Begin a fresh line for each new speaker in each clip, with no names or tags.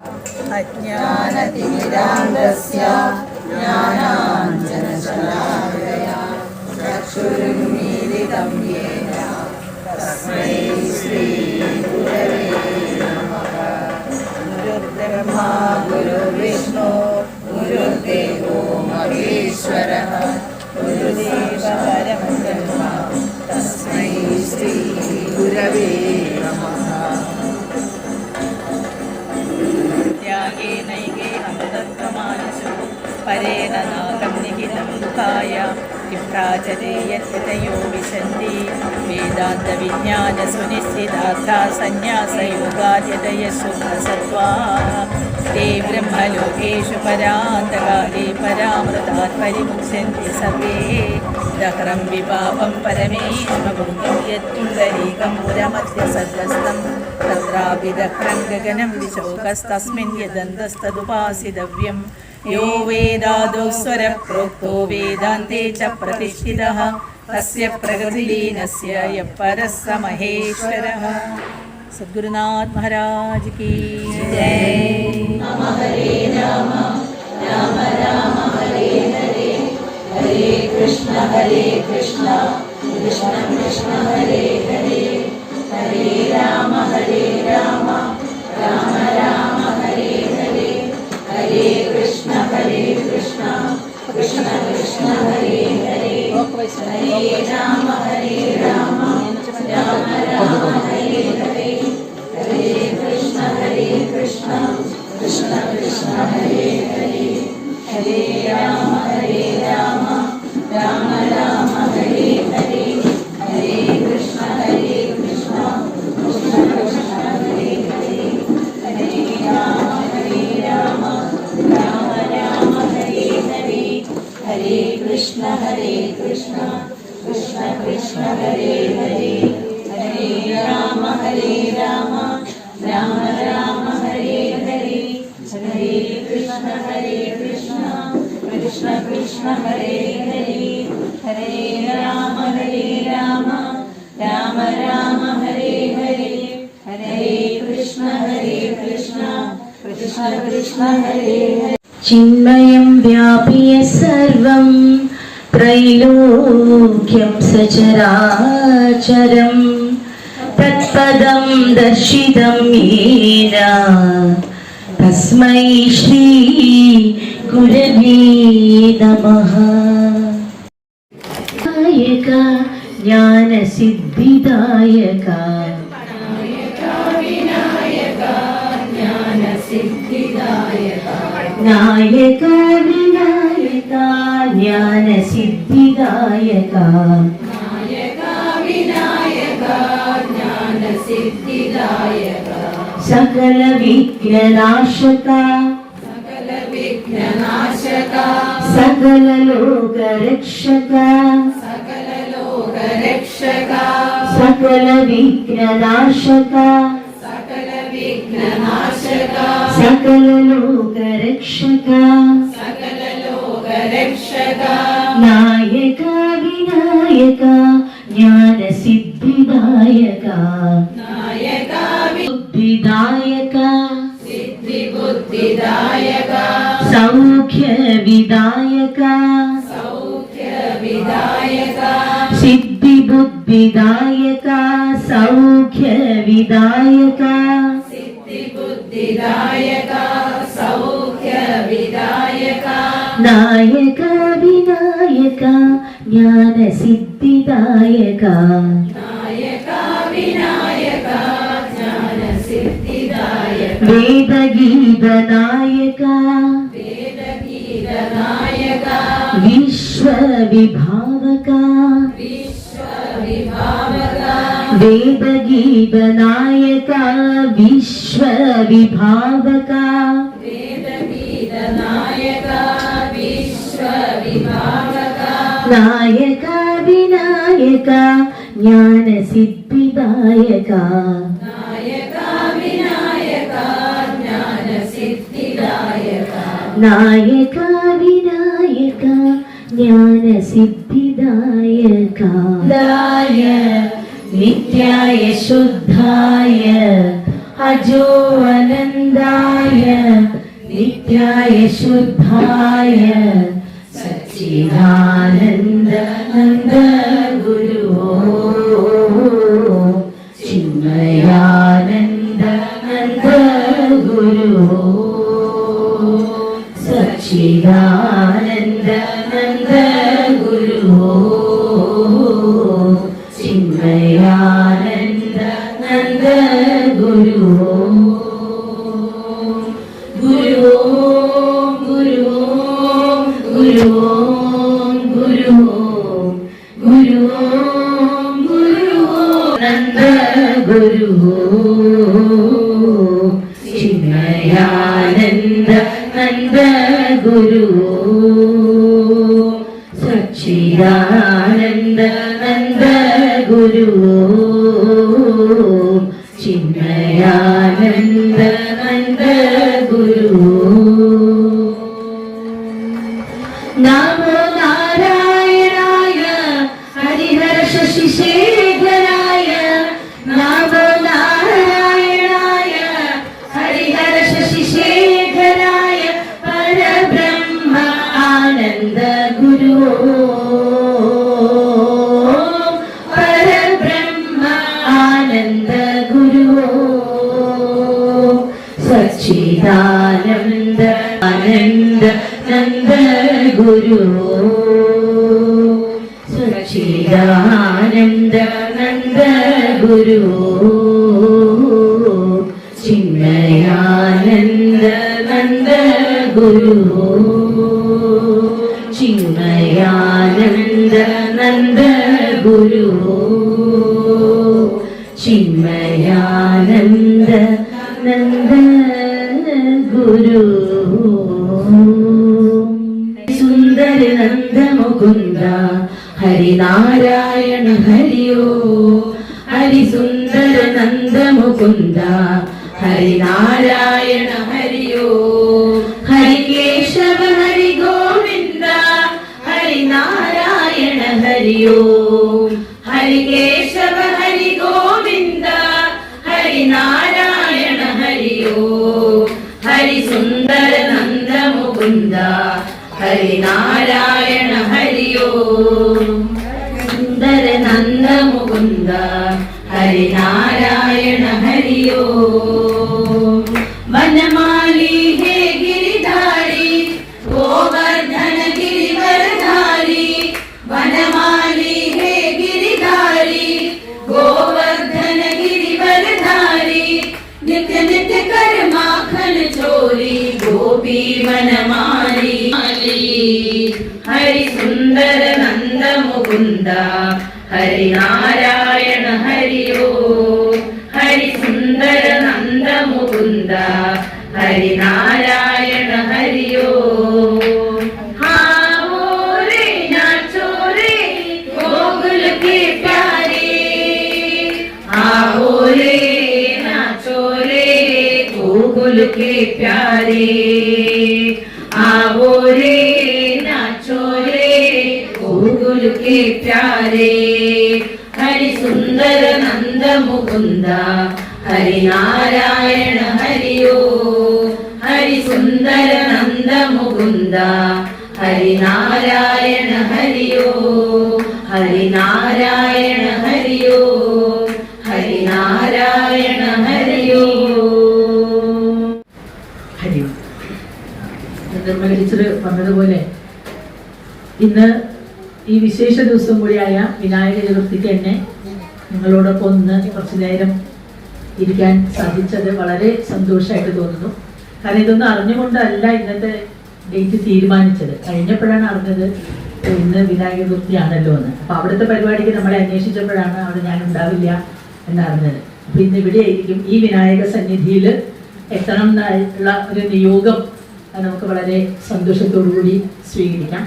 अज्ञानतिमिरान्धस्य ज्ञानाञ्जनशलाकया चक्षुरुन्मीलितं येन तस्मै श्रीगुरवे नमः। गुरुर्ब्रह्मा गुरुर्विष्णु गुरुर्देवो महेश्वरः गुरुदेव परमं ब्रह्म तस्मै श्रीगुरवे नमः। नैके अमृतत्वमानसु परेण नागं निहितं दुःखाय विभ्राजते यत्यतयो विशन्ति वेदान्तविज्ञानसुनिश्चितार्था सन्न्यासयोगाद्यतयः ते ब्रह्मलोकेषु परान्तकाले परामृतात् परिमुच्यन्ते सर्वे दहरं विपापं परमेश्वरभुक्तं यत्पुण्डरीकं पुरमध्यसद्गस्तं तत्रापि दहरं गगनं विशोकस्तस्मिन् यदन्तस्तदुपासितव्यं यो वेदादौ स्वरः प्रोक्तो वेदान्ते च प्रतिष्ठितः तस्य प्रकृतिलीनस्य यः परः स महेश्वरः। सद्गुरुनाथ महाराज की जय। नम हरे राम राम राम हरे हरे हरे कृष्ण कृष्ण कृष्ण हरे हरे हरे राम राम राम हरे हरे हरे कृष्ण कृष्ण कृष्ण हरे हरे हरे राम राम राम हरे हरे हरे कृष्ण कृष्ण कृष्ण हरे हरे हरे राम राम राम हरे हरे हरे कृष्ण कृष्ण कृष्ण हरे हरे हरे राम राम राम हरे हरे हरे कृष्ण कृष्ण कृष्ण हरे हरे हरे राम राम राम हरे हरे हरे कृष्ण कृष्ण हरे हरे हरे राम राम हरे हरे हरे कृष्ण कृष्ण हरे हरे।
चिन्मयं व्याप्य सर्वं त्रैलोक्यं सचराचरं तत्पदं दर्शितं येन तस्मै श्री गुरवे नमः। नायक ज्ञानसिद्धिदायक नायक विनायक ज्ञानसिद्धिदायक सकल विघ्ननाशक सकल लोकरक्षक सकल विघ्ननाशक सकल लोकरक्षक नायक विनायक ज्ञानसिद्धिदायक बुद्धिदायक सौख्य विदायक सिद्धि बुद्धिदायक सौख्य विदायक नायक विनायक ज्ञानसिद्धिदायक वेदगीतनायक विश्वविभावक वेदगीतनायक विश्वविभावक नायक विनायक ज्ञानसिद्धिदायक नायक विनायक ज्ञानसिद्धिदायक नित्याय शुद्धाय अजो अनंदाय नित्याय शुद्धाय सच्चिदानंद नंद गुरु चिन्मयानंद नंद गुरु सच्चिदानंद नंद गुरु चिन्मयानंद नंद गुरु गुरु गुरु गुरु गुरु गुरु गुरु नंद गुरु चिन्मयानंद नंद गुरु सच्चिदानंद नंद गुरु चिन्मयानंद नंद गुरु नमो नारायणाय हरिहर शशिशेखराय नमो नारायणाय हरिहर शशिशेखराय परब्रह्म आनंद गुरु परब्रह्म आनंद गुरु सच्चिदानंद आनंद नंद गुरु सच्चिदानंद नंद गुरु चिन्मयानंद नंद गुरु चिन्मयानंद नंद गुरु चिन्मयानंद नंद गुरु सुंदर नंद मुकुंद हरिनारायण हरिओ हरि सुंदर नंद मुकुंद हरिनारायण हरिओ हरि केशव हरि गोविंद हरिनारायण हरिओ हरि केशव हरि गोविंद हरिनारायण हरिओ हरि सुंदर नंद मुकुंद हरिनारायण हरिओ सुंदर नंद मुकुंद हरिनारायण हरिओ वनमाली हे गिरिधारी गोवर्धन गिरिवरधारी वनमाली हे गिरिधारी गोवर्धन गिरिवरधारी नित्य नित्य कर माखन चोरी गोपी वनमाली हरि सुंदर नंद मुकुंद हरिनारायण हरिओ हरि सुंदर नंद मुकुंद हरिनारायण हरिओ हाँ रे नाचो रे गोकुल के प्यारे आओ रे नाचो रे गोकुल के प्यारे आओ रे नाचो रे गोकुल के प्यारे हरि सुंदर नंद मुकुंद हरिनारायण हरिओ हरि सुंदर नंद मुकुंद हरिनारायण हरिओ हरिनारायण हरिओ हरिनारायण हरिओ
ഹരിയോ നിർമ്മല ടീച്ചർ പറഞ്ഞതുപോലെ ഇന്ന് ഈ വിശേഷ ദിവസം കൂടിയായ വിനായക ചതുർത്ഥിക്ക് തന്നെ നിങ്ങളോടൊപ്പം ഒന്ന് കുറച്ചു നേരം ഇരിക്കാൻ സാധിച്ചത് വളരെ സന്തോഷമായിട്ട് തോന്നുന്നു. കാരണം ഇതൊന്നും അറിഞ്ഞുകൊണ്ടല്ല ഇന്നത്തെ ഡേറ്റ് തീരുമാനിച്ചത്. കഴിഞ്ഞപ്പോഴാണ് അറിഞ്ഞത് ഇന്ന് വിനായക ചതുർത്ഥിയാണല്ലോ എന്ന്. അപ്പോൾ അവിടുത്തെ പരിപാടിക്ക് നമ്മളെ അന്വേഷിച്ചപ്പോഴാണ് അവിടെ ഞാൻ ഉണ്ടാവില്ല എന്നറിഞ്ഞത്. അപ്പോൾ ഇന്ന് ഇവിടെ ആയിരിക്കും. ഈ വിനായക സന്നിധിയിൽ എത്തണം എന്നുള്ള ഒരു നിയോഗം നമുക്ക് വളരെ സന്തോഷത്തോടു കൂടി സ്വീകരിക്കാം.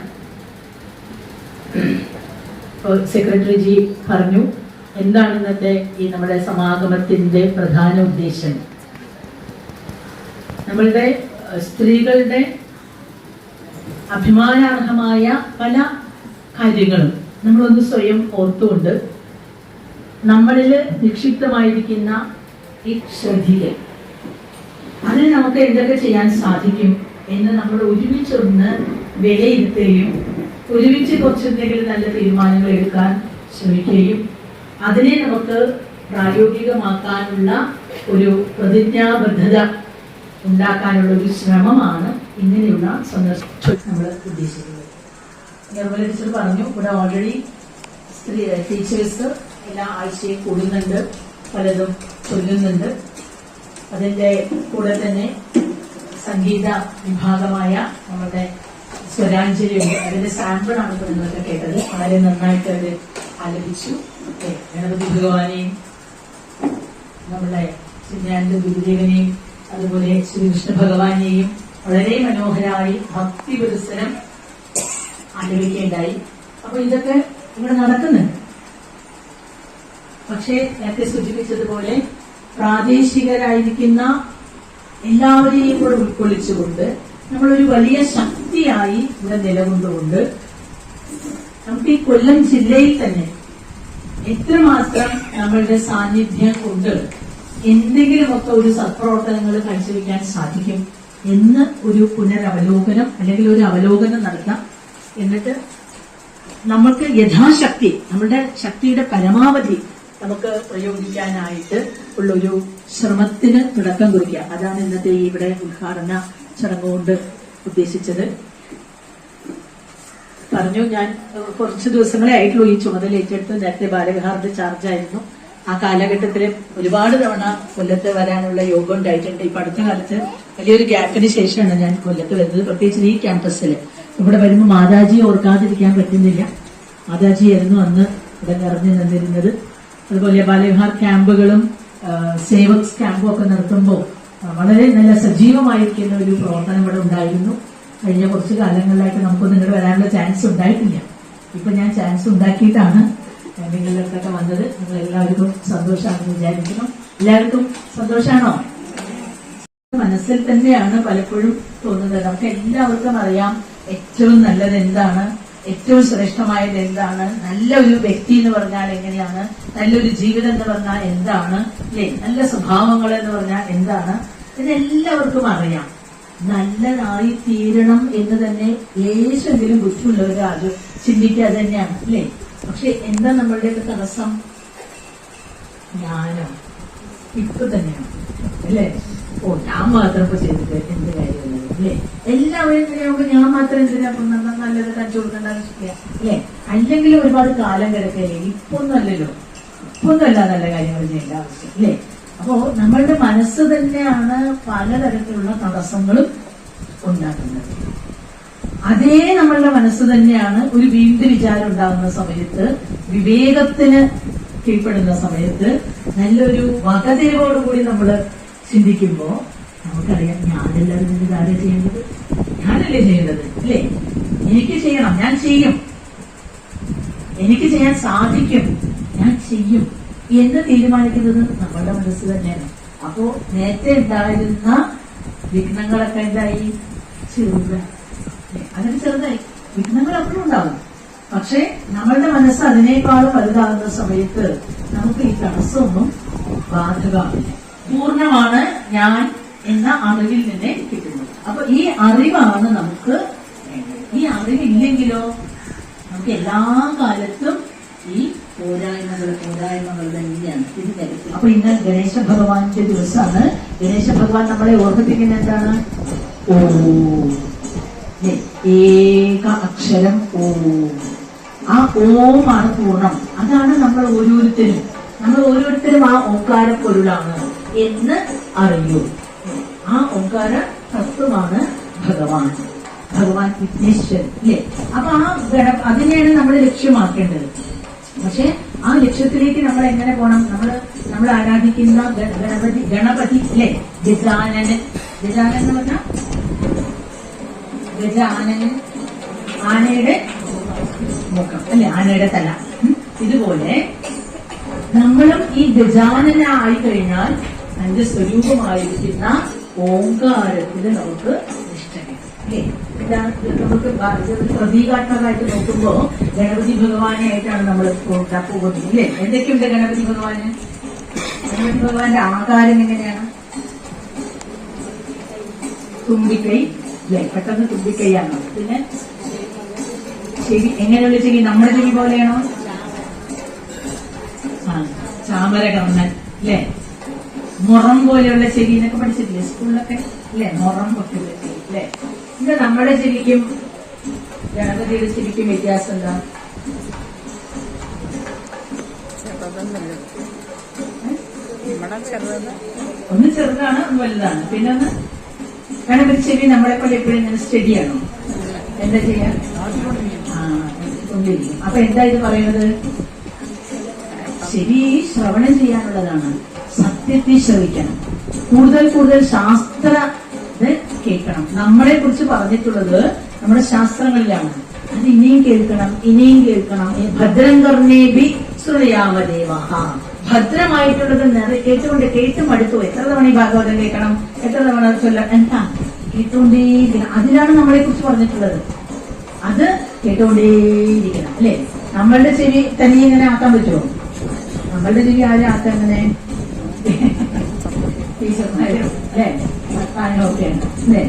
സെക്രട്ടറി ജി പറഞ്ഞു എന്താണ് ഇന്നത്തെ ഈ നമ്മുടെ സമാഗമത്തിന്റെ പ്രധാന ഉദ്ദേശം. നമ്മളുടെ സ്ത്രീകളുടെ അഭിമാനാർഹമായ പല കാര്യങ്ങളും നമ്മളൊന്ന് സ്വയം ഓർത്തുകൊണ്ട് നമ്മളിൽ നിക്ഷിപ്തമായിരിക്കുന്ന ഈ ശ്രദ്ധിക്കൽ. അതിന് നമുക്ക് എന്തൊക്കെ ചെയ്യാൻ സാധിക്കും എന്ന് നമ്മൾ ഒരുമിച്ചൊന്ന് വിലയിരുത്തുകയും ഒരുമിച്ച് കുറച്ചെന്തെങ്കിലും നല്ല തീരുമാനങ്ങൾ എടുക്കാൻ ശ്രമിക്കുകയും അതിനെ നമുക്ക് പ്രായോഗികമാക്കാനുള്ള ഒരു പ്രതിജ്ഞാബദ്ധത ഉണ്ടാക്കാനുള്ള ഒരു ശ്രമമാണ് ഇങ്ങനെയുള്ള സന്ദർശനം നമ്മൾ ഉദ്ദേശിക്കുന്നത്. നിർമ്മല ടീച്ചർ പറഞ്ഞു, ഇവിടെ ഓൾറെഡി ടീച്ചേഴ്സ് എല്ലാ ആഴ്ചയും കൂടുന്നുണ്ട്, പലതും ചൊല്ലുന്നുണ്ട്. അതിൻ്റെ കൂടെ തന്നെ സംഗീത വിഭാഗമായ നമ്മുടെ സ്വരാഞ്ജലിയുണ്ട്. അതിന്റെ സാമ്പിളാണ് ഇപ്പോൾ നിങ്ങൾക്ക് കേട്ടത്. വളരെ നന്നായിട്ട് അവർ ആലപിച്ചു. ഗണപതി ഭഗവാനെയും നമ്മളെ ശ്രീനാരായണ ഗുരുദേവനെയും അതുപോലെ ശ്രീകൃഷ്ണ ഭഗവാനെയും വളരെ മനോഹരമായി ഭക്തി പുരസ്സരം ആലപിക്കേണ്ടായി. അപ്പൊ ഇതൊക്കെ ഇവിടെ നടക്കുന്നുണ്ട്. പക്ഷേ നേരത്തെ സൂചിപ്പിച്ചതുപോലെ പ്രാദേശികരായിരിക്കുന്ന എല്ലാവരെയും കൂടെ ഉൾക്കൊള്ളിച്ചുകൊണ്ട് നമ്മളൊരു വലിയ ശക്തിയായി ഇവിടെ നിലകൊണ്ടുകൊണ്ട് നമുക്ക് ഈ കൊല്ലം ജില്ലയിൽ തന്നെ എത്രമാത്രം നമ്മളുടെ സാന്നിധ്യം കൊണ്ട് എന്തെങ്കിലുമൊക്കെ ഒരു സത്പ്രവർത്തനങ്ങൾ കാഴ്ചവെക്കാൻ സാധിക്കും എന്ന് ഒരു പുനരവലോകനം അല്ലെങ്കിൽ ഒരു അവലോകനം നടത്താം. എന്നിട്ട് നമുക്ക് യഥാശക്തി നമ്മുടെ ശക്തിയുടെ പരമാവധി നമുക്ക് പ്രയോഗിക്കാനായിട്ട് ഉള്ളൊരു ശ്രമത്തിന് തുടക്കം കുറിക്കുക. അതാണ് ഇന്നത്തെ ഇവിടെ ഉദ്ഘാടന ചടങ്ങുകൊണ്ട് ഉദ്ദേശിച്ചത്. പറഞ്ഞു, ഞാൻ കുറച്ച് ദിവസങ്ങളെ ആയിട്ടുള്ളൂ ഈ ചുമതല ഏറ്റെടുത്ത്. നേരത്തെ ബാലവിഹാറിന്റെ ചാർജായിരുന്നു. ആ കാലഘട്ടത്തിൽ ഒരുപാട് തവണ കൊല്ലത്ത് വരാനുള്ള യോഗം ഉണ്ടായിട്ടുണ്ട്. ഇപ്പൊ അടുത്ത കാലത്ത് വലിയൊരു ഗ്യാപ്പിന് ശേഷമാണ് ഞാൻ കൊല്ലത്ത് വരുന്നത്, പ്രത്യേകിച്ച് ഈ ക്യാമ്പസിൽ. ഇവിടെ വരുമ്പോൾ മാതാജിയെ ഓർക്കാതിരിക്കാൻ പറ്റുന്നില്ല. മാതാജിയായിരുന്നു അന്ന് ഇവിടെ നിറഞ്ഞു നിന്നിരുന്നത്. അതുപോലെ ബാലവിഹാർ ക്യാമ്പുകളും സേവക്സ് ക്യാമ്പും ഒക്കെ നടത്തുമ്പോൾ വളരെ നല്ല സജീവമായിരിക്കുന്ന ഒരു പ്രവർത്തനം ഇവിടെ ഉണ്ടായിരുന്നു. കഴിഞ്ഞ കുറച്ച് കാലങ്ങളിലായിട്ട് നമുക്കൊന്നും ഇങ്ങോട്ട് വരാനുള്ള ചാൻസ് ഉണ്ടായിട്ടില്ല. ഇപ്പൊ ഞാൻ ചാൻസ് ഉണ്ടാക്കിയിട്ടാണ് നിങ്ങളിലേക്കൊക്കെ വന്നത്. നിങ്ങൾ എല്ലാവർക്കും സന്തോഷമാണെന്ന് വിചാരിക്കണം. എല്ലാവർക്കും സന്തോഷമാണോ? മനസ്സിൽ തന്നെയാണ് പലപ്പോഴും തോന്നുന്നത്. നമുക്ക് എല്ലാവർക്കും അറിയാം ഏറ്റവും നല്ലത് എന്താണ്, ഏറ്റവും ശ്രേഷ്ഠമായത് എന്താണ്, നല്ലൊരു വ്യക്തി എന്ന് പറഞ്ഞാൽ എങ്ങനെയാണ്, നല്ലൊരു ജീവിതം എന്ന് പറഞ്ഞാൽ എന്താണ്, അല്ലെ, നല്ല സ്വഭാവങ്ങൾ എന്ന് പറഞ്ഞാൽ എന്താണ്, ഇതെല്ലാവർക്കും അറിയാം. നല്ലതായി തീരണം എന്ന് തന്നെ ലേശെങ്കിലും ബുദ്ധിയുള്ളവരാരും ചിന്തിക്കുക തന്നെയാണ്, അല്ലെ. പക്ഷെ എന്താ നമ്മളുടെയൊക്കെ തടസ്സം? ജ്ഞാനം. ഇപ്പൊ തന്നെയാണ്, അല്ലെ. ഞാൻ മാത്രം ഇപ്പൊ ചെയ്തിട്ട് എന്ത് കാര്യമുള്ളത്, അല്ലെ. എല്ലാവരും എങ്ങനെയാകുമ്പോ ഞാൻ മാത്രം എന്തിനാ നല്ലത് കാണിച്ചു കൊടുക്കേണ്ട ആവശ്യമില്ല, അല്ലെ. അല്ലെങ്കിൽ ഒരുപാട് കാലം കിടക്കല്ലേ. ഇപ്പൊന്നും അല്ലല്ലോ, ഇപ്പൊന്നുമല്ല നല്ല കാര്യങ്ങൾ ചെയ്യേണ്ട ആവശ്യം, അല്ലെ. അപ്പോ നമ്മളുടെ മനസ്സ് തന്നെയാണ് പലതരത്തിലുള്ള തടസ്സങ്ങളും ഉണ്ടാക്കുന്നത്. അതേ നമ്മളുടെ മനസ്സ് തന്നെയാണ് ഒരു വീണ്ടും വിചാരം ഉണ്ടാകുന്ന സമയത്ത്, വിവേകത്തിന് കീഴ്പ്പെടുന്ന സമയത്ത്, നല്ലൊരു വകതിരിവോടുകൂടി നമ്മൾ ചിന്തിക്കുമ്പോ നമുക്കറിയാം ഞാനെല്ലാവരും ഇതിന്റെ കാര്യം ചെയ്യേണ്ടത്, ഞാനല്ലേ ചെയ്യേണ്ടത്, അല്ലേ. എനിക്ക് ചെയ്യണം, ഞാൻ ചെയ്യും, എനിക്ക് ചെയ്യാൻ സാധിക്കും, ഞാൻ ചെയ്യും എന്ന് തീരുമാനിക്കുന്നത് നമ്മളുടെ മനസ്സ് തന്നെയാണ്. അപ്പോ നേരത്തെ ഉണ്ടായിരുന്ന വിഘ്നങ്ങളൊക്കെ എന്തായി? ചെറുതായി. അങ്ങനെ ചെറുതായി. വിഘ്നങ്ങൾ എപ്പോഴും ഉണ്ടാവും. പക്ഷെ നമ്മളുടെ മനസ്സ് അതിനേക്കാളും വലുതാകുന്ന സമയത്ത് നമുക്ക് ഈ തടസ്സമൊന്നും ബാധകമാവില്ല. പൂർണ്ണമാണ് ഞാൻ എന്ന അറിവിൽ തന്നെ കിട്ടുന്നത്. അപ്പൊ ഈ അറിവാണ് നമുക്ക് വേണ്ടത്. ഈ അറിവില്ലെങ്കിലോ നമുക്ക് എല്ലാ കാലത്തും ഈ പോരായ്മകൾ തന്നെയാണ്. ഇത് തരത്തിൽ. അപ്പൊ ഇന്ന് ഗണേശ ഭഗവാന്റെ ദിവസമാണ്. ഗണേശ ഭഗവാൻ നമ്മളെ ഓർമ്മിപ്പിക്കുന്ന എന്താണ്? ഓം. ഏക അക്ഷരം ഓം. ആ ഓമാണ് പൂർണ്ണം. അതാണ് നമ്മൾ ഓരോരുത്തരും ആ ഓംകാര പൊരുളാണ് എന്ന് അറിയൂ. ആ ഓംകാര തത്വമാണ് ഭഗവാൻ വിഘ്നേശ്വരൻ, അല്ലേ. അപ്പൊ ആ അതിനെയാണ് നമ്മൾ ലക്ഷ്യമാക്കേണ്ടത്. പക്ഷെ ആ ലക്ഷ്യത്തിലേക്ക് നമ്മൾ എങ്ങനെ പോകണം? നമ്മൾ ആരാധിക്കുന്ന ഗണപതി അല്ലെ, ഗജാനൻ എന്ന് പറഞ്ഞാൽ ഗജാനൻ, ആനയുടെ മുഖം അല്ലെ, ആനയുടെ തല. ഇതുപോലെ നമ്മളും ഈ ഗജാനനായി കഴിഞ്ഞാൽ അതിന്റെ സ്വരൂപമായിരിക്കുന്ന ഓംകാരത്തിൽ നമുക്ക് നിഷ്ഠ അല്ലേ. നമുക്ക് പ്രതീകാത്മകമായിട്ട് നോക്കുമ്പോ ഗണപതി ഭഗവാനെ ആയിട്ടാണ് നമ്മൾ പോകുന്നത്, അല്ലേ. എന്തൊക്കെയുണ്ട് ഗണപതി ഭഗവാന്?
ഗണപതി ഭഗവാന്റെ ആകാരം എങ്ങനെയാണ്? തുമ്പിക്കൈ അല്ലെ, പെട്ടെന്ന് തുമ്പിക്കൈയാണോ? പിന്നെ ചെവി എങ്ങനെയുള്ള ചെവി? നമ്മുടെ ചെവി പോലെയാണോ? ചാമര കർണൻ അല്ലെ, മുറം പോലെയുള്ള ചെവി എന്നൊക്കെ പഠിച്ചിട്ടില്ലേ സ്കൂളിലൊക്കെ അല്ലെ? മുറം പൊട്ടുള്ള ചെവി അല്ലെ. ഇത് നമ്മുടെ ചെവിക്കും ഗണപതിയുടെ ചെവിക്കും വ്യത്യാസം എന്താ? ഒന്ന് ചെറുതാണ്, ഒന്ന് വലുതാണ്. പിന്നെ ഒന്ന് ഗണപതി ചെവി നമ്മളെ പോലെ എപ്പോഴും ഇങ്ങനെ സ്റ്റഡിയാണോ? എന്താ ചെയ്യാ? കൊണ്ടിരിക്കും. അപ്പൊ എന്താ ഇത് പറയുന്നത്? ചെവി ശ്രവണം ചെയ്യാനുള്ളതാണ്. സത്യത്തെ ശ്രവിക്കണം, കൂടുതൽ കൂടുതൽ ശാസ്ത്ര കേൾക്കണം. നമ്മളെ കുറിച്ച് പറഞ്ഞിട്ടുള്ളത് നമ്മുടെ ശാസ്ത്രങ്ങളിലാണ്. അത് ഇനിയും കേൾക്കണം, ഇനിയും കേൾക്കണം. ഭദ്രം കർണേഭി ശ്രുയാമദേവഹ, ഭദ്രമായിട്ടുള്ളത് കേട്ടുകൊണ്ട് കേട്ട് മടുത്തു. എത്ര തവണ ഈ ഭാഗവതം കേൾക്കണം, എത്ര തവണ ചൊല്ലാം, എന്താ കേട്ടുകൊണ്ടേയിരിക്കണം. അതിലാണ് നമ്മളെ കുറിച്ച് പറഞ്ഞിട്ടുള്ളത്. അത് കേട്ടുകൊണ്ടേയിരിക്കണം അല്ലെ. നമ്മളുടെ ചെവി തനിയെ ഇങ്ങനെ ആക്കാൻ പറ്റുമോ? നമ്മളുടെ ചെവി ആരും ആക്കാൻ ഇങ്ങനെ ടീച്ചർമാരും അല്ലെ, ഒക്കെ അല്ലെ.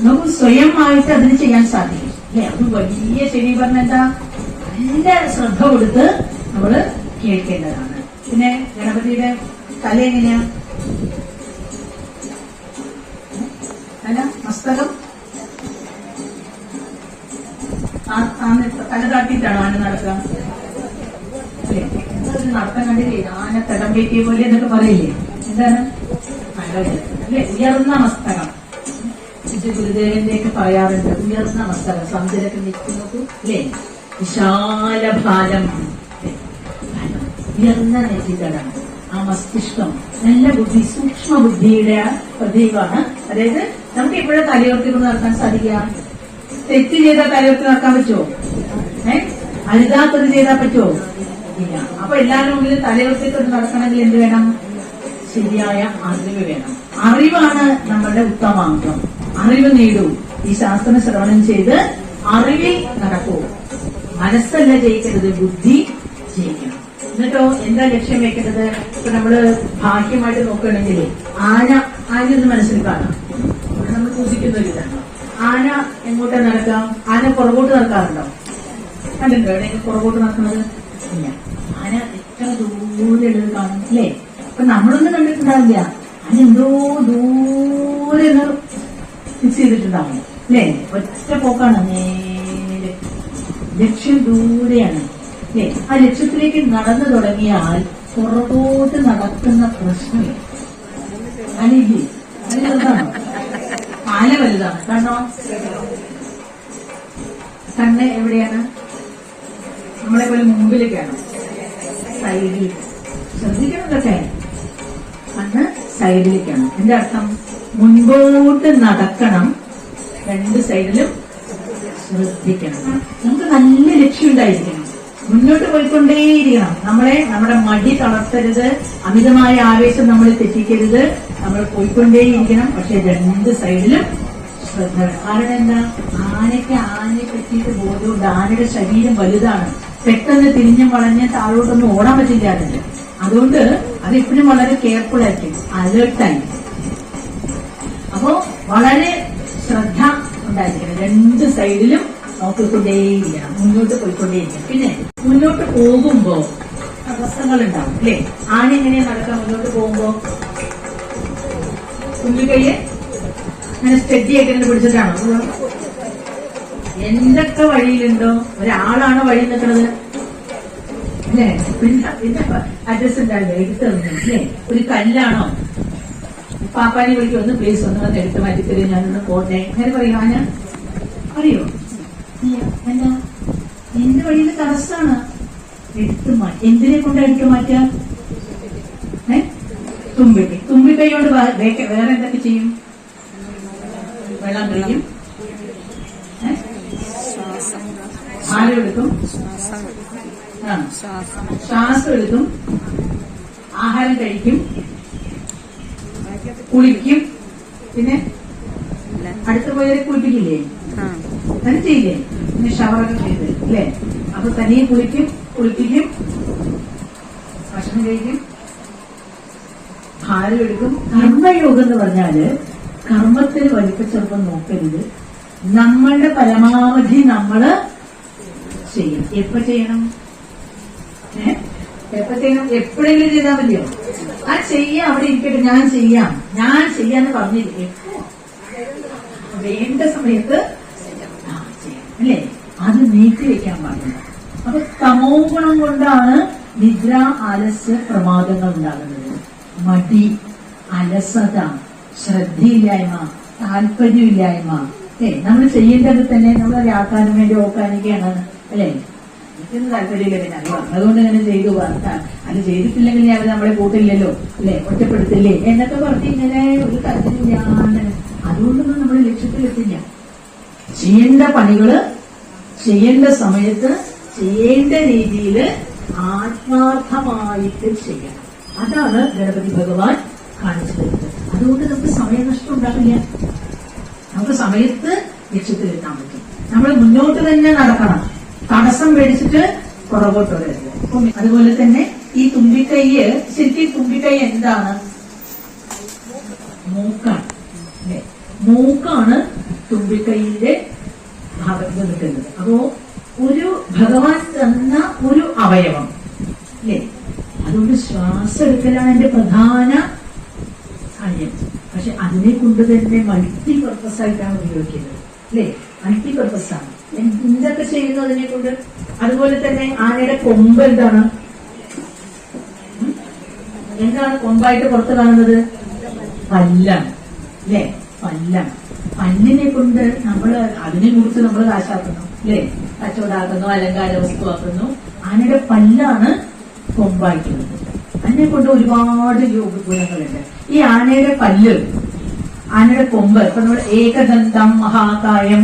നമുക്ക് സ്വയമായിട്ട് അതിന് ചെയ്യാൻ സാധിക്കും അല്ലെ. അത് വലിയ ചെവി പറഞ്ഞ എന്താ, നല്ല ശ്രദ്ധ കൊടുത്ത് നമ്മള് കേൾക്കേണ്ടതാണ്. പിന്നെ ഗണപതിയുടെ തല എങ്ങനെയാ? തല, മസ്തകം തല താട്ടിയിട്ടാണോ ആന നടക്കുക? അല്ലേ, എന്തൊരു നടത്തം കണ്ടില്ലേ? ആന തടംപേറ്റിയ പോലെ എന്നൊക്കെ പറയില്ലേ? എന്താണ്? അല്ലെ, ഉയർന്ന മസ്തകം. ഗുരുദേവന്റെ ഒക്കെ പറയാറുണ്ട്, ഉയർന്ന മസ്തകം. സമുദ്രമൊക്കെ നിൽക്കുന്നു അല്ലേ, വിശാല ഭാരം, ഉയർന്ന നെറ്റിത്തടം. ആ മസ്തിഷ്കം നല്ല ബുദ്ധി, സൂക്ഷ്മ ബുദ്ധിയുടെ പ്രതീകമാണ്. അതായത് നമുക്ക് എപ്പോഴും തലയോർത്തിക്കൊണ്ട് നടക്കാൻ സാധിക്കുക. തെറ്റ് ചെയ്താൽ തലയോർത്തി നടക്കാൻ പറ്റുമോ? അരുതാത്തത് ചെയ്താൽ പറ്റുമോ? ഇല്ല. അപ്പൊ എല്ലാവരും മുമ്പിൽ തലയോർത്തിക്കൊണ്ട് നടക്കണമെങ്കിൽ എന്ത് വേണം? ശരിയായ അറിവ് വേണം. അറിവാണ് നമ്മളുടെ ഉത്തമാംഗം. അറിവ് നേടൂ. ഈ ശാസ്ത്രം ശ്രവണം ചെയ്ത് അറിവിൽ നടക്കൂ. മനസ്സല്ല ജയിക്കരുത്, ബുദ്ധി ജയിക്കണം. എന്നിട്ടോ എന്താ ലക്ഷ്യം വെക്കേണ്ടത്? ഇപ്പൊ നമ്മള് ഭാഗ്യമായിട്ട് നോക്കുകയാണെങ്കിൽ ആനയൊന്ന് മനസ്സിൽ കാണാം. നമ്മൾ പൂജിക്കുന്ന ഒരു ഇതാണ്. ആന എങ്ങോട്ടാ നടക്കാം? ആന പുറകോട്ട് നടക്കാറുണ്ടോ? കണ്ടിട്ടുണ്ടോ എവിടെയെങ്കിലും പുറകോട്ട് നടക്കുന്നത്? ഇല്ല. ആന എത്ര ദൂരെ ഉള്ളത് കാണും അല്ലേ? അപ്പൊ നമ്മളൊന്നും കണ്ടിട്ടുണ്ടാവില്ല. ആന എന്തോ ദൂരെ ഒന്ന് ഫിക്സ് ചെയ്തിട്ടുണ്ടാവും അല്ലേ? ഒറ്റ പോക്കാണ്, നേരെ ലക്ഷ്യം ദൂരെയാണ് അല്ലേ. ആ ലക്ഷ്യത്തിലേക്ക് നടന്നു തുടങ്ങിയാൽ പുറകോട്ട് നടക്കുന്ന പ്രശ്നമില്ല. അനില്ലേ, അത് ചെറുതാണോ? ആന വലുതാണ്. കണ്ണോ? കണ്ണ് എവിടെയാണ്? നമ്മളെ പോലെ മുമ്പിലേക്കാണ്, സൈഡിൽ. ശ്രദ്ധിക്കണം കേട്ടെ, കണ്ണ് സൈഡിലേക്കാണ്. എന്റെ അർത്ഥം മുൻപോട്ട് നടക്കണം, രണ്ട് സൈഡിലും ശ്രദ്ധിക്കണം. നമുക്ക് നല്ല ലക്ഷ്യം ഉണ്ടായിരിക്കണം, മുന്നോട്ട് പോയിക്കൊണ്ടേയിരിക്കണം. നമ്മുടെ മടി തളർത്തരുത്, അമിതമായ ആവേശം നമ്മൾ തെറ്റിക്കരുത്. നമ്മൾ പോയിക്കൊണ്ടേയിരിക്കണം, പക്ഷെ രണ്ട് സൈഡിലും ശ്രദ്ധ. കാരണം എന്താ? ആനയെ പറ്റിയിട്ട് ബോധമുണ്ട്. ആനയുടെ ശരീരം വലുതാണ്, പെട്ടെന്ന് തിരിഞ്ഞും വളഞ്ഞ് താഴോട്ടൊന്നും ഓടാൻ പറ്റില്ല അതിന്. അതുകൊണ്ട് അതെപ്പോഴും വളരെ കെയർഫുൾ ആയിരിക്കും, അലേർട്ടായി. അപ്പോ വളരെ ശ്രദ്ധ ഉണ്ടായിരിക്കണം. രണ്ട് സൈഡിലും നോക്കിക്കൊണ്ടേയിരിക്കണം, മുന്നോട്ട് പോയിക്കൊണ്ടേയിരിക്കണം. പിന്നെ മുന്നോട്ട് പോകുമ്പോ തടസ്സങ്ങൾ ഉണ്ടാവും അല്ലേ? ആന എങ്ങനെയാ നടക്കാം മുന്നോട്ട് പോകുമ്പോ? തുമ്പിക്കൈയെ അങ്ങനെ സ്റ്റഡി ആയിട്ട് ഇങ്ങനെ പിടിച്ചിട്ടാണോ? എന്തൊക്കെ വഴിയിലുണ്ടോ? ഒരാളാണോ വഴി നിൽക്കുന്നത് അല്ലേ? പിന്നെ അഡ്രസ് ഉണ്ടാവില്ല, എടുത്തു അല്ലേ? ഒരു കല്ലാണോ? പാപ്പാനെ വിളിക്കും, ഒന്ന് പ്ലീസ് ഒന്ന് വന്ന് എടുത്ത് മാറ്റിത്തരും, ഞാനൊന്ന് പോട്ടെ, അങ്ങനെ പറയും ആന? അറിയോ? എന്താ? എന്റെ വഴിയിൽ തടസ്സാണ്, എടുത്തു മാറ്റി. എന്തിനെ കൊണ്ട് എടുത്തു മാറ്റുക? തുമ്പിക്കൈ കൊണ്ട് വേറെ എന്തൊക്കെ ചെയ്യും? വെള്ളം കഴിക്കും, ആരം എടുക്കും, ശ്വാസം എടുക്കും, ആഹാരം കഴിക്കും, കുളിക്കും. പിന്നെ അടുത്ത് പോയാൽ കുളിപ്പിക്കില്ലേ? അത് ചെയ്യില്ലേ? പിന്നെ ഷവറൊക്കെ ചെയ്ത് അല്ലേ? അപ്പൊ തനിയെ കുളിക്കും, കുളിപ്പിക്കും, ഭക്ഷണം കഴിക്കും, ഭാരം എടുക്കും. കർമ്മയോഗം എന്ന് പറഞ്ഞാല് കർമ്മത്തിന് വലിപ്പച്ചെറുപ്പം നോക്കരുത്. നമ്മളുടെ പരമാവധി നമ്മള് ചെയ്യണം. എപ്പോ ചെയ്യണം? എപ്പോ ചെയ്യണം? എപ്പോഴെങ്കിലും ചെയ്താൽ മതിയോ? ആ ചെയ്യാം, അവിടെ ഇരിക്കട്ടെ, ഞാൻ ചെയ്യാന്ന് പറഞ്ഞില്ലേ, വേണ്ട സമയത്ത് ചെയ്യാം അല്ലേ? അത് നീക്കി വെക്കാൻ പാടില്ല. അപ്പൊ തമോ ഗുണം കൊണ്ടാണ് നിദ്ര, ആലസ്യ, പ്രമാദങ്ങൾ ഉണ്ടാകുന്നത്. മടി, അലസത, ശ്രദ്ധയില്ലായ്മ, താല്പര്യമില്ലായ്മ. നമ്മൾ ചെയ്യേണ്ടത് തന്നെ നമ്മൾ ആക്കാനും വേണ്ടി ഓക്കാനിക്കുകയാണ് അല്ലേ? എനിക്കൊന്നും താല്പര്യമില്ല, പിന്നെ അത് അതുകൊണ്ട് ഇങ്ങനെ ചെയ്തു പറഞ്ഞാൽ അത് ചെയ്തിട്ടില്ലെങ്കിൽ അവർ നമ്മളെ കൂട്ടില്ലല്ലോ അല്ലെ, ഒറ്റപ്പെടുത്തില്ലേ എന്നൊക്കെ പറഞ്ഞ് ഇങ്ങനെ ഒരു കാര്യമില്ലാണ്. അതുകൊണ്ടൊന്നും നമ്മൾ ലക്ഷ്യത്തിലെത്തില്ല. ചെയ്യേണ്ട പണികള് ചെയ്യേണ്ട സമയത്ത് ചെയ്യേണ്ട രീതിയിൽ ആത്മാർത്ഥമായിട്ട് ചെയ്യണം. അതാണ് ഗണപതി ഭഗവാൻ കാണിച്ചു തരുന്നത്. അതുകൊണ്ട് നമുക്ക് സമയനഷ്ടം ഉണ്ടാകില്ല. നമുക്ക് സമയത്ത് ലക്ഷ്യത്തിലെത്താൻ പറ്റും. നമ്മൾ മുന്നോട്ട് തന്നെ നടക്കണം, തടസ്സം മേടിച്ചിട്ട് പുറകോട്ട് വരരുത്. അതുപോലെ തന്നെ ഈ തുമ്പിക്കൈയ്യ്, ശരിക്കും തുമ്പിക്കൈ എന്താണ്? മൂക്കാണ് അല്ലെ? മൂക്കാണ് തുമ്പിക്കൈയുടെ ഭാഗത്ത് നിൽക്കുന്നത്. അപ്പോ ഒരു ഭഗവാൻ തന്ന ഒരു അവയവം അല്ലേ? അതുകൊണ്ട് ശ്വാസം എടുക്കലാണ് എന്റെ പ്രധാന കാര്യം. പക്ഷെ അതിനെ കൊണ്ട് തന്നെ മൾട്ടി പർപ്പസ് ആയിട്ടാണ് ഉപയോഗിക്കുന്നത് അല്ലേ? മൾട്ടി പർപ്പസ് ആണ്. എന്തൊക്കെ ചെയ്യുന്നു അതിനെ കൊണ്ട്. അതുപോലെ തന്നെ ആനയുടെ കൊമ്പ് എന്താണ് കൊമ്പായിട്ട് പുറത്ത് കാണുന്നത്? പല്ലാണ് അല്ലേ? പല്ലാണ്. പല്ലിനെ കൊണ്ട് അതിനെ കുറിച്ച് നമ്മൾ കാശാക്കുന്നു അല്ലേ? കച്ചവടാക്കുന്നു, അലങ്കാര വസ്തുവാക്കുന്നു. ആനയുടെ പല്ലാണ് കൊമ്പായിട്ടുള്ളത്. അതിനെ കൊണ്ട് ഒരുപാട് ഗുണങ്ങളുണ്ട്. ഈ ആനയുടെ പല്ല്, ആനയുടെ കൊമ്പ്, ഇപ്പൊ നമ്മൾ ഏകദന്തം മഹാകായം,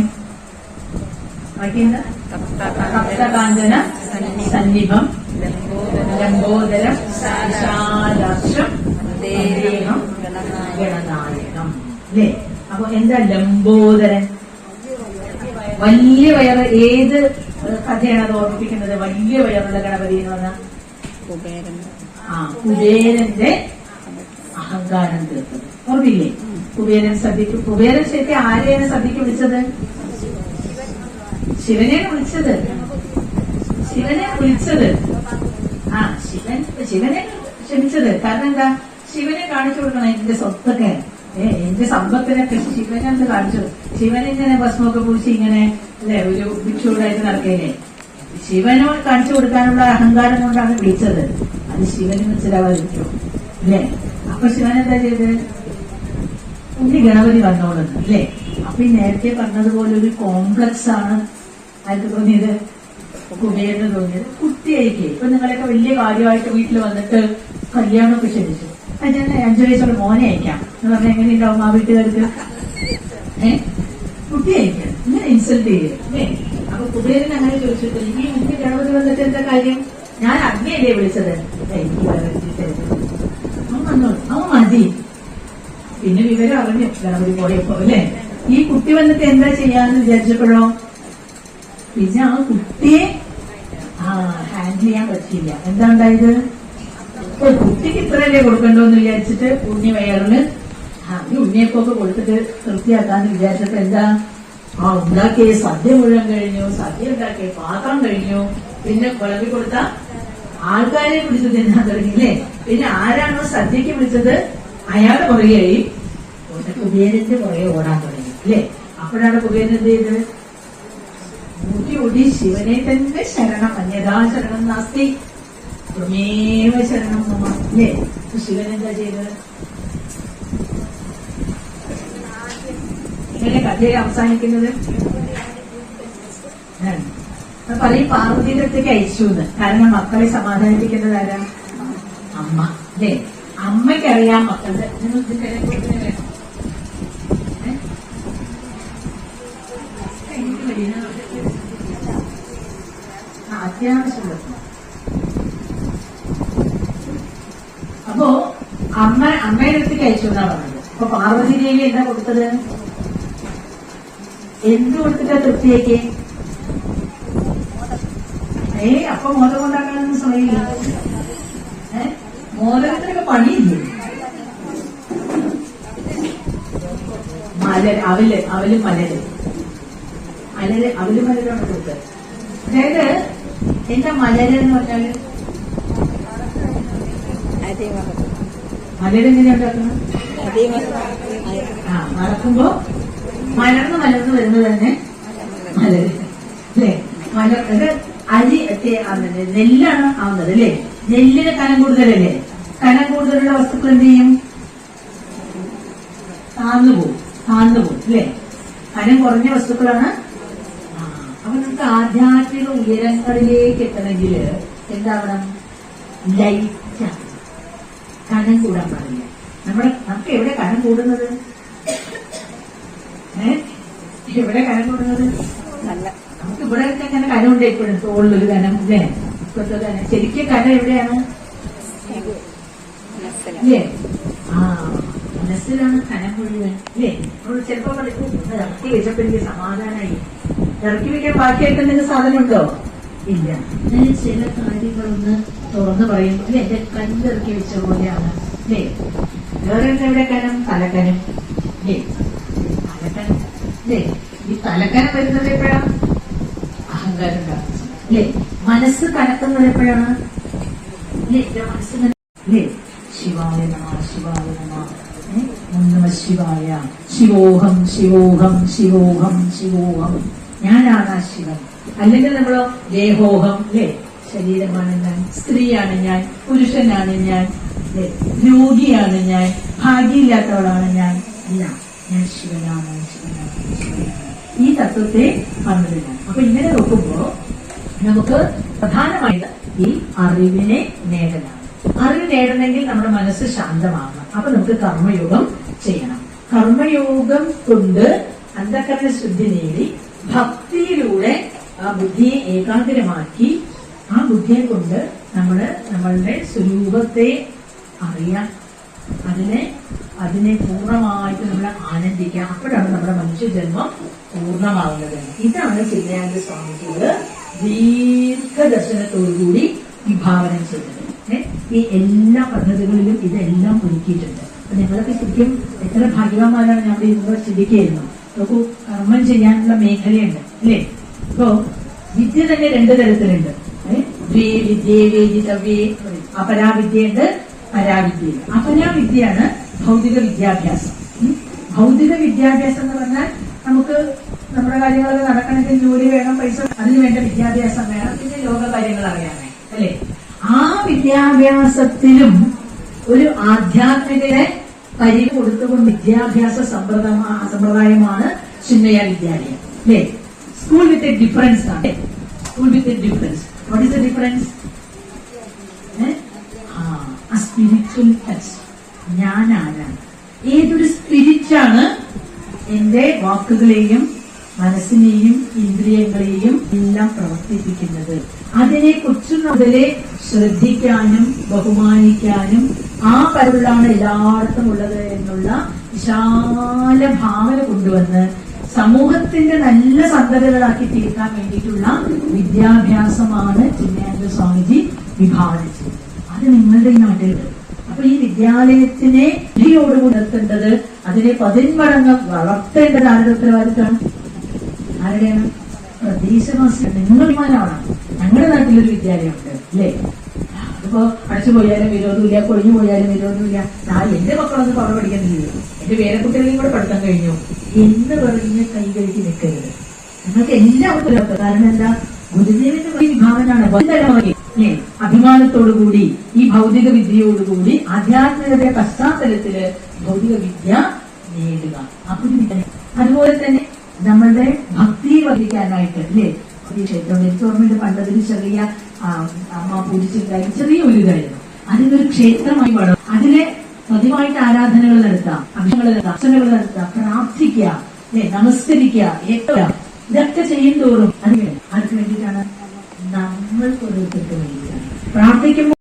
സപ്തകാഞ്ചന സന്നിഭം ലംബോദരം വിശാലാക്ഷം ദേഹം ഗണനായകം അല്ലേ? അപ്പൊ എന്താ ലംബോദരൻ? വലിയ വയറ്. ഏത് കഥയാണ് അത് ഓർമ്മിപ്പിക്കുന്നത്? വലിയ വയറുള്ള ഗണപതി എന്ന് പറഞ്ഞാൽ കുബേരന്റെ അഹങ്കാരം തീർത്തത്. ഓർമ്മില്ലേ? കുബേരൻ സദ്യക്ക്, കുബേരൻ ശരിക്കും ആരെയാണ് സദ്യക്ക് വിളിച്ചത്? ശിവനെയാണ് വിളിച്ചത്. ശിവനെ ക്ഷമിച്ചത്. കാരണം എന്താ? ശിവനെ കാണിച്ചു കൊടുക്കണം എന്റെ സ്വത്തൊക്കെ, എന്റെ സമ്പത്തിനൊക്കെ ശിവനെ കാണിച്ചു. ശിവനിങ്ങനെ ഭസ്മൊക്കെ പൂശി ഇങ്ങനെ അല്ലെ ഒരു ഭിക്ഷുവായിട്ട് നടക്കേനെ. ശിവനോട് കാണിച്ചു കൊടുക്കാനുള്ള അഹങ്കാരം കൊണ്ടാണ് വിളിച്ചത്. അത് ശിവന് മനസ്സിലാവാതിരിക്കും അല്ലേ? അപ്പൊ ശിവൻ എന്താ ചെയ്ത്? ഉണ്ണി ഗണപതി വന്നോളുന്നു അല്ലേ? അപ്പൊ ഈ നേരത്തെ പറഞ്ഞതുപോലെ ഒരു കോംപ്ലക്സ് ആണ് ആർക്ക് തോന്നിയത്? കുബേരന് തോന്നിയത്. കുട്ടിയായിരിക്കെ ഇപ്പൊ നിങ്ങളൊക്കെ വലിയ കാര്യമായിട്ട് വീട്ടിൽ വന്നിട്ട് കല്യാണമൊക്കെ ക്ഷണിച്ചു, ഞാൻ 5 വയസ്സുള്ള മോനെ അയക്കാം എന്ന് പറഞ്ഞാൽ എങ്ങനെയുണ്ടാവും ആ വീട്ടുകാർക്ക്? കുട്ടിയായിരിക്കാം, ഇങ്ങനെ ഇൻസൾട്ട് ചെയ്യും അല്ലേ? അപ്പൊ കുബേരൻ അങ്ങനെ ചോദിച്ചിട്ട് ഈ മുന്നേ ഗണപതി വന്നിട്ട് എന്താ കാര്യം? ഞാൻ അഗ്നിയല്ലേ വിളിച്ചത്, അവൻ മതി. പിന്നെ വിവരം അറിഞ്ഞു ഗണപതി പോയപ്പോ അല്ലെ? ഈ കുട്ടി വന്നിട്ട് എന്താ ചെയ്യാന്ന് വിചാരിച്ചപ്പോഴോ പിന്നെ ആ കുട്ടിയെ ഹാൻഡിൽ ചെയ്യാൻ പറ്റില്ല. എന്താ ഉണ്ടായത്? കുട്ടിക്ക് ഇത്രയല്ലേ കൊടുക്കണ്ടോന്ന് വിചാരിച്ചിട്ട് ഉണ്ണി വയറിന് ഈ ഉണ്ണിയപ്പൊക്കെ കൊടുത്തിട്ട് തൃപ്തിയാക്കാന്ന് വിചാരിച്ചിട്ട് എന്താ ഉണ്ടാക്കിയ സദ്യ മുഴുവൻ കഴിഞ്ഞു, സദ്യ ഉണ്ടാക്കിയ പാത്രം കഴിഞ്ഞു. പിന്നെ വിളമ്പി കൊടുത്ത ആൾക്കാരെ പിടിച്ച് തിന്നാൻ തുടങ്ങിയില്ലേ? പിന്നെ ആരാണോ സദ്യക്ക് വിളിച്ചത് അയാളുടെ പുറകെയായി കുബേരന്റെ പുറകെ ഓടാൻ തുടങ്ങി അല്ലേ? അപ്പോഴാണ് കുബേരൻ എന്ത് ചെയ്തത്? ഊട്ടി ശിവനെ തന്നെ ശരണം, അന്യഥാ ശരണം നാസ്തി ത്വമേവ ശരണം മമ അല്ലേ? ശിവൻ എന്താ ചെയ്തത്? ഇങ്ങനെ കഥയെ അവസാനിക്കുന്നത് പറയും പാർവതിയുടെ അടുത്തേക്ക് അയച്ചു എന്ന്. കാരണം മക്കളെ സമാധാനിപ്പിക്കുന്നത് ആരാ? അമ്മ അല്ലേ? അമ്മയ്ക്കറിയാം മക്കളുടെ അത്യാവശ്യം. അപ്പോ അമ്മയുടെ അടുത്തേക്ക് അയച്ചു എന്നാ പറഞ്ഞത്. അപ്പൊ പാർവതി ദേവി എന്താ കൊടുത്തത്? എന്ത് കൊടുത്തിട്ടാ തൃപ്തിയേക്ക്? അപ്പൊ മോദകം ഉണ്ടാക്കാനൊന്നും സമയമില്ല. മോദകത്തിനൊക്കെ പണിയില്ലേ? അവലും മലര് അവലും മലരാണ് കൊടുത്തത്. അതായത് എന്താ മലര് എന്ന് പറഞ്ഞാല് മലരെങ്ങനെയാ ഉണ്ടാക്കുന്നത്? മറക്കുമ്പോ മലർന്ന് വരുന്നത് തന്നെ മലര് അല്ലേ? മലർ അരി നെല്ലാണ് ആവുന്നത് അല്ലേ? നെല്ലിന് കനം കൂടുതലല്ലേ? കനം കൂടുതലുള്ള വസ്തുക്കൾ എന്ത് ചെയ്യും? താന്നു പോകും അല്ലേ? കനം കുറഞ്ഞ വസ്തുക്കളാണ്. അപ്പൊ നമുക്ക് ആധ്യാത്മിക ഉയരങ്ങളിലേക്ക് എത്തണമെങ്കിൽ എന്താവണം? ലൈറ്റ് കനം കൂടാൻ പാടില്ല. നമുക്ക് എവിടെ കനം കൂടുന്നത്? എവിടെ കനം കൂടുന്നത്? നമുക്ക് ഇവിടെ അങ്ങനെ കനമുണ്ട് ഇപ്പോഴും. തോളിലൊരു കനം അല്ലേ? ഇപ്പോഴത്തെ കനം ശരിക്കും കനം എവിടെയാണ്? അല്ലേ? മനസ്സിലാണ് കനം മുഴുവൻ അല്ലേ? നമ്മൾ ചിലപ്പോ ഇറക്കി വെച്ചപ്പോ എനിക്ക് സമാധാനമായി. ഇറക്കി വെക്കാൻ ബാക്കിയായിട്ട് എന്തെങ്കിലും സാധനം ഉണ്ടോ? ഇല്ല. ഞാൻ ചില കാര്യങ്ങളൊന്ന് തുറന്നു പറയും അല്ലെ? എന്റെ കല്ലിറക്കി വെച്ച പോലെയാണ് അല്ലേ? വേറെ എവിടെ കനം? തലക്കനം അല്ലേ? തലക്കനം അല്ലേ? ഈ തലക്കനം വരുന്നത് എപ്പോഴാണ്? അഹങ്കാരം ഉണ്ടാകുന്നത് അല്ലേ? മനസ്സ് കനക്കുന്നത് എപ്പോഴാണ്? അല്ലേ? മനസ്സ് അല്ലേ? ശിവായ നമ ശിവായ നമ നമ ശിവായ ശിവോഹം ശിവോഹം ശിവോഹം ശിവോഹം ഞാനാണ് ആ ശിവൻ. അല്ലെങ്കിൽ നമ്മളോ ദേഹോഹം അല്ലേ? ശരീരമാണ് ഞാൻ, സ്ത്രീയാണ് ഞാൻ, പുരുഷനാണ് ഞാൻ, രോഗിയാണ് ഞാൻ, ഭാഗ്യമില്ലാത്തവളാണ് ഞാൻ. അല്ല, ഞാൻ ശിവനാണ് ശിവനാണ് ശിവനാണ്. ഈ തത്വത്തെ പറഞ്ഞില്ല. അപ്പൊ ഇങ്ങനെ നോക്കുമ്പോ നമുക്ക് പ്രധാനമായിട്ട് ഈ അറിവിനെ നേടലാണ്. അറിവ് നേടണമെങ്കിൽ നമ്മുടെ മനസ്സ് ശാന്തമാകണം. അപ്പൊ നമുക്ക് കർമ്മയോഗം ചെയ്യണം. കർമ്മയോഗം കൊണ്ട് അന്ധകരണ ശുദ്ധി നേടി ഭക്തിയിലൂടെ ആ ബുദ്ധിയെ ഏകാഗ്രമാക്കി ആ ബുദ്ധിയെ കൊണ്ട് നമ്മളുടെ സ്വരൂപത്തെ അറിയാം. അതിനെ പൂർണ്ണമായിട്ട് നമ്മൾ ആനന്ദിക്കാം. അപ്പോഴാണ് നമ്മുടെ മനുഷ്യജന്മം പൂർണ്ണമാകുന്നത്. ഇതാണ് ചിന്മയാനന്ദ സ്വാമിജികൾ ദീർഘദർശനത്തോടുകൂടി വിഭാവനം ചെയ്തത്. ഈ എല്ലാ പദ്ധതികളിലും ഇതെല്ലാം ഒരുക്കിയിട്ടുണ്ട്. അപ്പൊ ഞങ്ങളൊക്കെ ശരിക്കും എത്ര ഭാഗ്യവാന്മാരാണ് ഞങ്ങളുടെ ഇന്ന് ചിന്തിക്കുകയായിരുന്നു. നോക്കൂ, കർമ്മം ചെയ്യാനുള്ള മേഖലയുണ്ട് അല്ലേ? ഇപ്പോ വിദ്യ തന്നെ 2 തരത്തിലുണ്ട്. വിദ്യേ വേദിതവ്യേ അപരാവിദ്യയുണ്ട്, പരാവിദ്യയുണ്ട്. അപരാവിദ്യയാണ് ഭൗതിക വിദ്യാഭ്യാസം. ഭൗതിക വിദ്യാഭ്യാസം എന്ന് പറഞ്ഞാൽ നമുക്ക് നമ്മുടെ കാര്യങ്ങളൊക്കെ നടക്കണമെങ്കിൽ ജോലി വേണം, പൈസ, അതിന് വേണ്ട വിദ്യാഭ്യാസം വേണം, പിന്നെ ലോക കാര്യങ്ങൾ അറിയാനേ അല്ലേ? ആ വിദ്യാഭ്യാസത്തിലും ഒരു ആധ്യാത്മികരെ പരിധി കൊടുത്തുകൊണ്ട് വിദ്യാഭ്യാസ സമ്പ്രദായമാണ് ചിന്മയ വിദ്യാലയം അല്ലേ? സ്കൂൾ വിത്ത് എ ഡിഫറൻസ് ആണ്. School with a difference. What is the difference? ആ സ്പിരിച്വൽ ടച്ച്. ഞാനാണ്. ഏതൊരു സ്പിരിറ്റാണ് എന്റെ വാക്കുകളെയും മനസ്സിനെയും ഇന്ദ്രിയങ്ങളെയും എല്ലാം പ്രവർത്തിപ്പിക്കുന്നത്. അതിനെ കുറിച്ച് മുതലേ ശ്രദ്ധിക്കാനും ബഹുമാനിക്കാനും ആ പരുളാണ് എല്ലായിടത്തും ഉള്ളത് എന്നുള്ള വിശാല ഭാവന കൊണ്ടുവന്ന് സമൂഹത്തിന്റെ നല്ല സന്തതികളാക്കി തീർക്കാൻ വേണ്ടിയിട്ടുള്ള വിദ്യാഭ്യാസമാണ് ചിന്മയാനന്ദ സ്വാമിജി വിഭാവനം ചെയ്തത്. അത് നിങ്ങളുടെ ഈ നാട്ടിലുണ്ട്. അപ്പൊ ഈ വിദ്യാലയത്തിനെ ബുദ്ധിയോടുകൂടി നിർത്തേണ്ടത്, അതിനെ 10 മടങ്ങ് വളർത്തേണ്ടത് ആരുടെ ഉത്തരവാദിത്തമാണ്? ആരുടെയാണ്? പ്രദേശവാസിയാണ്. നിങ്ങളുമാരാണ്. ഞങ്ങളുടെ നാട്ടിലൊരു വിദ്യാലയമുണ്ട് അല്ലേ? അതിപ്പോ അടച്ചു പോയാലും വിരോധമില്ല, കൊഴിഞ്ഞു പോയാലും വിരോധമില്ല. എന്റെ മക്കളൊന്നും കുറവ് പഠിക്കുന്നില്ല, എന്റെ പേരക്കുട്ടികളെയും കൂടെ പഠിത്തം കഴിഞ്ഞു എന്ന് പറഞ്ഞ് കൈകഴുകി നിൽക്കരുത്. നിങ്ങൾക്ക് എല്ലാവർക്കും കാരണം എന്താ? ഗുരുദേവന്റെ വിഭാവനാണ്. അഭിമാനത്തോടുകൂടി ഈ ഭൗതിക വിദ്യയോടുകൂടി ആധ്യാത്മികതയുടെ പശ്ചാത്തലത്തില് ഭൗതിക വിദ്യ നേടുക. അതുപോലെ തന്നെ നമ്മളുടെ ഭക്തി വർദ്ധിക്കാനായിട്ട് അല്ലേ? ക്ഷേത്രം എനിക്ക് ഓർമ്മയുണ്ട്, പണ്ടതിന് ചെറിയ അമ്മ പൂജിച്ചിട്ടുണ്ടായി ചെറിയൊരു ഇതായിരുന്നു. അതിനൊരു ക്ഷേത്രമായി വളരും. അതിലെ പതിവായിട്ട് ആരാധനകൾ നടത്താം, അഭിഷേകങ്ങൾ നടത്താം, അർച്ചനകൾ നടത്താം, പ്രാർത്ഥിക്കുക അല്ലെ, നമസ്കരിക്കുക, ഇതൊക്കെ ചെയ്യും തോറും അത് വേണം. ആർക്ക് വേണ്ടിയിട്ടാണ്? നമ്മൾ ഓരോരുത്തർക്ക് വേണ്ടിയിട്ടാണ്. പ്രാർത്ഥിക്കുമ്പോൾ